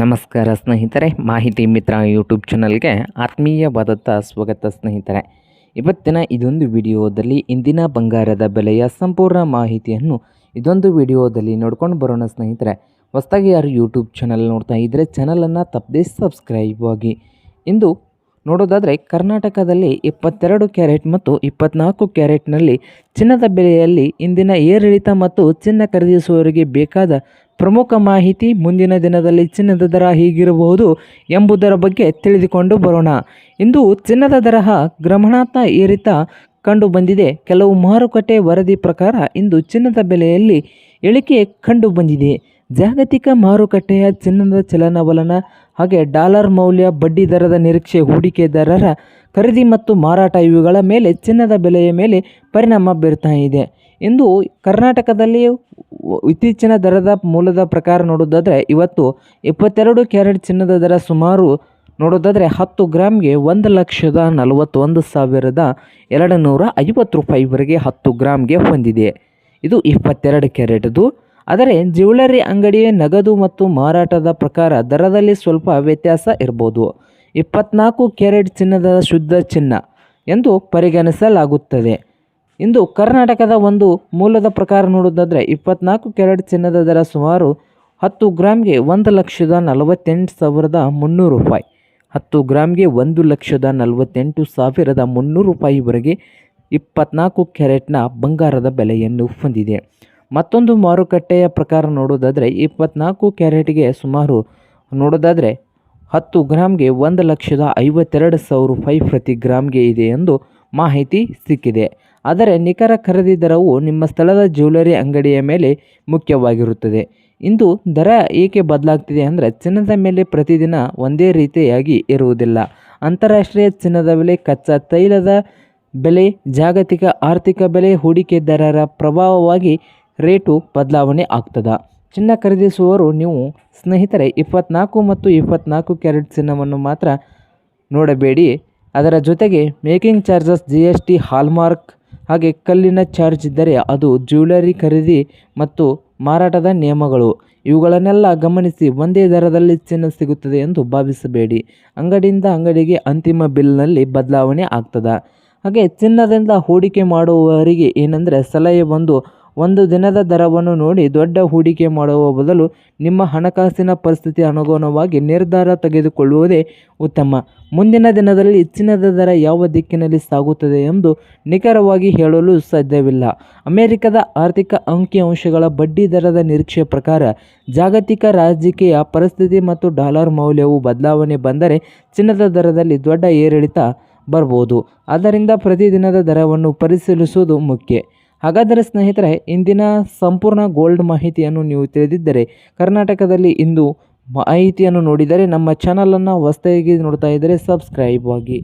ನಮಸ್ಕಾರ ಸ್ನೇಹಿತರೆ, ಮಾಹಿತಿ ಮಿತ್ರ ಯೂಟ್ಯೂಬ್ ಚಾನಲ್ಗೆ ಆತ್ಮೀಯವಾದಂಥ ಸ್ವಾಗತ ಸ್ನೇಹಿತರೆ. ಇವತ್ತಿನ ಇದೊಂದು ವಿಡಿಯೋದಲ್ಲಿ ಇಂದಿನ ಬಂಗಾರದ ಬೆಲೆಯ ಸಂಪೂರ್ಣ ಮಾಹಿತಿಯನ್ನು ಇದೊಂದು ವಿಡಿಯೋದಲ್ಲಿ ನೋಡ್ಕೊಂಡು ಬರೋಣ ಸ್ನೇಹಿತರೆ. ಹೊಸದಾಗಿ ಯಾರು ಯೂಟ್ಯೂಬ್ ಚಾನಲ್ ನೋಡ್ತಾ ಇದ್ದರೆ ಚಾನಲನ್ನು ತಪ್ಪದೇ ಸಬ್ಸ್ಕ್ರೈಬ್ ಆಗಿ. ಇಂದು ನೋಡೋದಾದರೆ ಕರ್ನಾಟಕದಲ್ಲಿ 22 ಕ್ಯಾರೆಟ್ ಮತ್ತು 24 ಕ್ಯಾರೆಟ್ನಲ್ಲಿ ಚಿನ್ನದ ಬೆಲೆಯಲ್ಲಿ ಇಂದಿನ ಏರಿಳಿತ ಮತ್ತು ಚಿನ್ನ ಖರೀದಿಸುವವರಿಗೆ ಬೇಕಾದ ಪ್ರಮುಖ ಮಾಹಿತಿ, ಮುಂದಿನ ದಿನದಲ್ಲಿ ಚಿನ್ನದ ದರ ಹೀಗಿರಬಹುದು ಎಂಬುದರ ಬಗ್ಗೆ ತಿಳಿದುಕೊಂಡು ಬರೋಣ. ಇಂದು ಚಿನ್ನದ ದರ ಗಮನಾರ್ಹ ಏರಿತ ಕಂಡು ಬಂದಿದೆ. ಕೆಲವು ಮಾರುಕಟ್ಟೆ ವರದಿ ಪ್ರಕಾರ ಇಂದು ಚಿನ್ನದ ಬೆಲೆಯಲ್ಲಿ ಇಳಿಕೆ ಕಂಡು ಬಂದಿದೆ. ಜಾಗತಿಕ ಮಾರುಕಟ್ಟೆಯ ಚಿನ್ನದ ಚಲನವಲನ ಹಾಗೆ ಡಾಲರ್ ಮೌಲ್ಯ, ಬಡ್ಡಿ ದರದ ನಿರೀಕ್ಷೆ, ಹೂಡಿಕೆದಾರರ ಖರೀದಿ ಮತ್ತು ಮಾರಾಟ ಇವುಗಳ ಮೇಲೆ ಚಿನ್ನದ ಬೆಲೆಯ ಮೇಲೆ ಪರಿಣಾಮ ಬೀರ್ತಾ ಇದೆ. ಇಂದು ಕರ್ನಾಟಕದಲ್ಲಿ ಇತ್ತೀಚಿನ ದರದ ಮೂಲದ ಪ್ರಕಾರ ನೋಡೋದಾದರೆ ಇವತ್ತು 22 ಕ್ಯಾರೆಟ್ ಚಿನ್ನದ ದರ ಸುಮಾರು ನೋಡೋದಾದರೆ 10 ಗ್ರಾಮ್ಗೆ 1,41,250 ರೂಪಾಯಿವರೆಗೆ 10 ಗ್ರಾಮ್ಗೆ ಹೊಂದಿದೆ. ಇದು 22 ಕ್ಯಾರೆಟ್ದು. ಆದರೆ ಜ್ಯುವೆಲರಿ ಅಂಗಡಿಯ ನಗದು ಮತ್ತು ಮಾರಾಟದ ಪ್ರಕಾರ ದರದಲ್ಲಿ ಸ್ವಲ್ಪ ವ್ಯತ್ಯಾಸ ಇರ್ಬೋದು. 24 ಕ್ಯಾರೆಟ್ ಚಿನ್ನದ ಶುದ್ಧ ಚಿನ್ನ ಎಂದು ಪರಿಗಣಿಸಲಾಗುತ್ತದೆ. ಇಂದು ಕರ್ನಾಟಕದ ಒಂದು ಮೂಲದ ಪ್ರಕಾರ ನೋಡೋದಾದರೆ 24 ಕ್ಯಾರೆಟ್ ಚಿನ್ನದ ದರ ಸುಮಾರು 10 ಗ್ರಾಮ್ಗೆ 1,48,300 ರೂಪಾಯಿ, 10 ಗ್ರಾಮ್ಗೆ 1,48,300 ರೂಪಾಯಿವರೆಗೆ 24 ಕ್ಯಾರೆಟ್ನ ಬಂಗಾರದ ಬೆಲೆಯನ್ನು ಹೊಂದಿದೆ. ಮತ್ತೊಂದು ಮಾರುಕಟ್ಟೆಯ ಪ್ರಕಾರ ನೋಡೋದಾದರೆ 24 ಕ್ಯಾರೆಟ್ಗೆ ಸುಮಾರು ನೋಡೋದಾದರೆ 10 ಗ್ರಾಮ್ಗೆ 1,52,000 ರೂಪಾಯಿ ಪ್ರತಿ ಗ್ರಾಮ್ಗೆ ಇದೆ ಎಂದು ಮಾಹಿತಿ ಸಿಕ್ಕಿದೆ. ಆದರೆ ನಿಖರ ಖರೀದಿ ದರವು ನಿಮ್ಮ ಸ್ಥಳದ ಜ್ಯುವೆಲರಿ ಅಂಗಡಿಯ ಮೇಲೆ ಮುಖ್ಯವಾಗಿರುತ್ತದೆ. ಇಂದು ದರ ಏಕೆ ಬದಲಾಗ್ತಿದೆ ಅಂದರೆ ಚಿನ್ನದ ಮೇಲೆ ಪ್ರತಿದಿನ ಒಂದೇ ರೀತಿಯಾಗಿ ಇರುವುದಿಲ್ಲ. ಅಂತಾರಾಷ್ಟ್ರೀಯ ಚಿನ್ನದ ಬೆಲೆ, ಕಚ್ಚಾ ತೈಲದ ಬೆಲೆ, ಜಾಗತಿಕ ಆರ್ಥಿಕ ಬೆಲೆ, ಹೂಡಿಕೆದಾರರ ಪ್ರಭಾವವಾಗಿ ರೇಟು ಬದಲಾವಣೆ ಆಗ್ತದೆ. ಚಿನ್ನ ಖರೀದಿಸುವವರು ನೀವು ಸ್ನೇಹಿತರೆ 24 ಮತ್ತು 24 ಕ್ಯಾರೆಟ್ ಚಿನ್ನವನ್ನು ಮಾತ್ರ ನೋಡಬೇಡಿ. ಅದರ ಜೊತೆಗೆ ಮೇಕಿಂಗ್ ಚಾರ್ಜಸ್, GST, ಹಾಲ್ಮಾರ್ಕ್ ಹಾಗೆ ಕಲ್ಲಿನ ಚಾರ್ಜ್ ಇದ್ದರೆ ಅದು ಜ್ಯುವೆಲರಿ ಖರೀದಿ ಮತ್ತು ಮಾರಾಟದ ನಿಯಮಗಳು ಇವುಗಳನ್ನೆಲ್ಲ ಗಮನಿಸಿ ಒಂದೇ ದರದಲ್ಲಿ ಚಿನ್ನ ಸಿಗುತ್ತದೆ ಎಂದು ಭಾವಿಸಬೇಡಿ. ಅಂಗಡಿಯಿಂದ ಅಂಗಡಿಗೆ ಅಂತಿಮ ಬಿಲ್ನಲ್ಲಿ ಬದಲಾವಣೆ ಆಗ್ತದೆ. ಹಾಗೆ ಚಿನ್ನದಿಂದ ಹೂಡಿಕೆ ಮಾಡುವವರಿಗೆ ಏನಂದರೆ ಸಲಹೆ ಒಂದು ದಿನದ ದರವನ್ನು ನೋಡಿ ದೊಡ್ಡ ಹೂಡಿಕೆ ಮಾಡುವ ಬದಲು ನಿಮ್ಮ ಹಣಕಾಸಿನ ಪರಿಸ್ಥಿತಿ ಅನುಗುಣವಾಗಿ ನಿರ್ಧಾರ ತೆಗೆದುಕೊಳ್ಳುವುದೇ ಉತ್ತಮ. ಮುಂದಿನ ದಿನದಲ್ಲಿ ಚಿನ್ನದ ದರ ಯಾವ ದಿಕ್ಕಿನಲ್ಲಿ ಸಾಗುತ್ತದೆ ಎಂದು ನಿಖರವಾಗಿ ಹೇಳಲು ಸಾಧ್ಯವಿಲ್ಲ. ಅಮೆರಿಕದ ಆರ್ಥಿಕ ಅಂಕಿಅಂಶಗಳ, ಬಡ್ಡಿ ದರದ ನಿರೀಕ್ಷೆ ಪ್ರಕಾರ ಜಾಗತಿಕ ರಾಜಕೀಯ ಪರಿಸ್ಥಿತಿ ಮತ್ತು ಡಾಲರ್ ಮೌಲ್ಯವು ಬದಲಾವಣೆ ಬಂದರೆ ಚಿನ್ನದ ದರದಲ್ಲಿ ದೊಡ್ಡ ಏರಿಳಿತ ಬರ್ಬೋದು. ಆದ್ದರಿಂದ ಪ್ರತಿದಿನದ ದರವನ್ನು ಪರಿಶೀಲಿಸುವುದು ಮುಖ್ಯ. ಹಾಗಾದರೆ ಸ್ನೇಹಿತರೆ, ಇಂದಿನ ಸಂಪೂರ್ಣ ಗೋಲ್ಡ್ ಮಾಹಿತಿಯನ್ನು ನೀವು ತಿಳಿದಿದ್ದರೆ, ಕರ್ನಾಟಕದಲ್ಲಿ ಇಂದು ಮಾಹಿತಿಯನ್ನು ನೋಡಿದರೆ ನಮ್ಮ ಚಾನಲನ್ನು ಹೊಸದಾಗಿ ನೋಡ್ತಾ ಇದ್ದರೆ ಸಬ್ಸ್ಕ್ರೈಬ್ ಆಗಿ.